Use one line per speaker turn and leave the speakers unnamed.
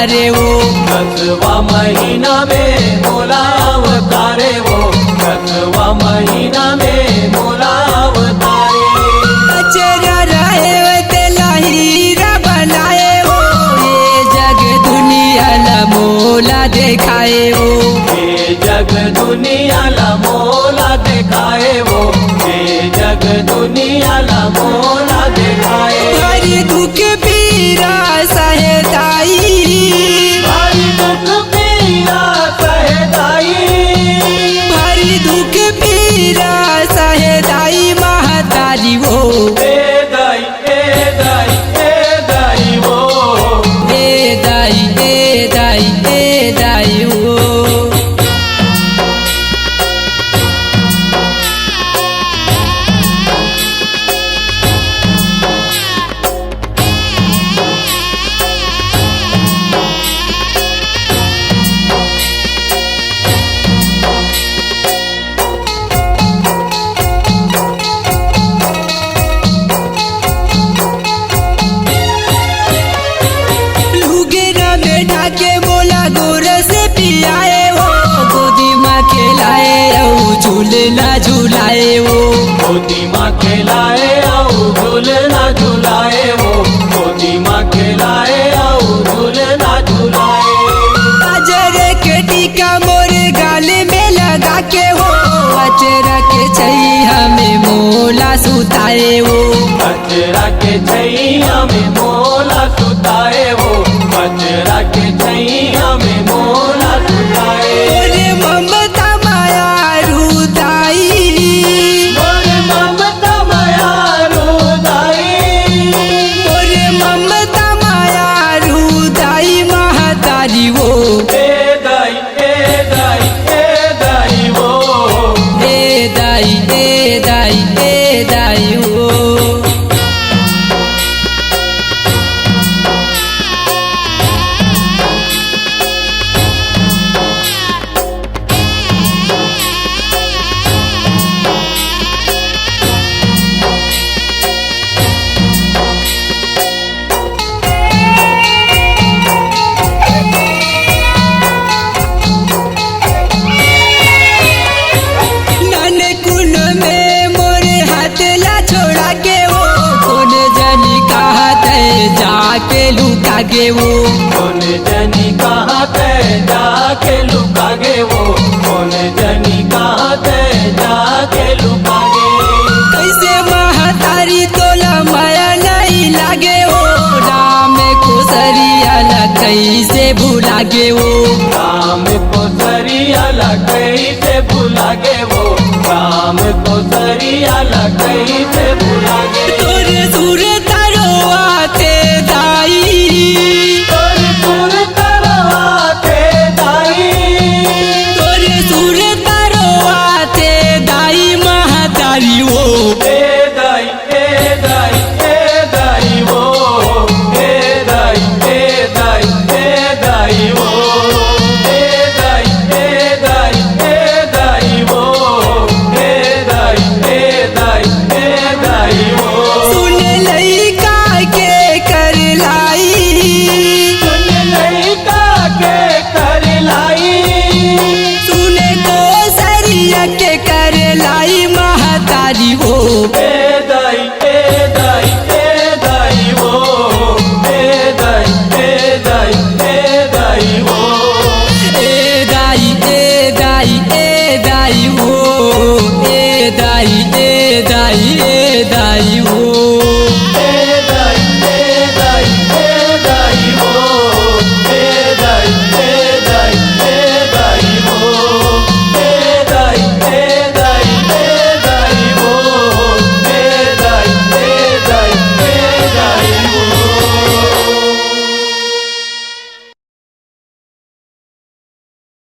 अवतारे वो
10वां महीना में मोला अवतारे वो 10वां महीना में मोला अवतारे
अचरा रहे तेला हीरा बनाए वो ये जग दुनिया ला मोला दिखाए वो
ये जग दुनिया ला मोला दिखाए वो ये जग दुनिया ला मोला दिखाए
हरि दुख पीरा सहताई
हरि दुख पीरा सहताई
हरि दुख पीरा सहताई महतारी वो
ए दाई ए दाई ए दाई वो
ए दाई ए दाई ए दाई वो के बोला गोर से पियाए वो गोदी माँ खिलाए औ झूलना झूलाए वो
गोदी माँ खिलाए आओ झूलना झूलाए वो गोदी माँ खिलाए आओ झूलना झूलाए
अजरे के टीका मोर गाल में लगा के हो अचरा के छैया में मोला सुताए वो
बजरा के छैया में मोला सुताए वो बजरा के छैया में मोला सुताए
मोरे ममता माया रुदाई
मोरे ममता माया रुदाई
मोरे ममता माया रुदाई महतारी वो
ए दाई ए दाई ए दाई वो
ए दाई ए दाई ए दाई वो नाने कुन में मोरे हाथ ला छोड़ा के वो कौन जानी कहा थे जाके लुका गे वो
कौन जनी कहाँ ते जाके लुका गे वो कौन जनी कहाँ ते जाके लुका गे
कैसे महतारी तोला माया नहीं लागे वो राम को सरिया कैसे भूला गे वो
राम को सरिया कैसे भुला गे वो राम को सरिया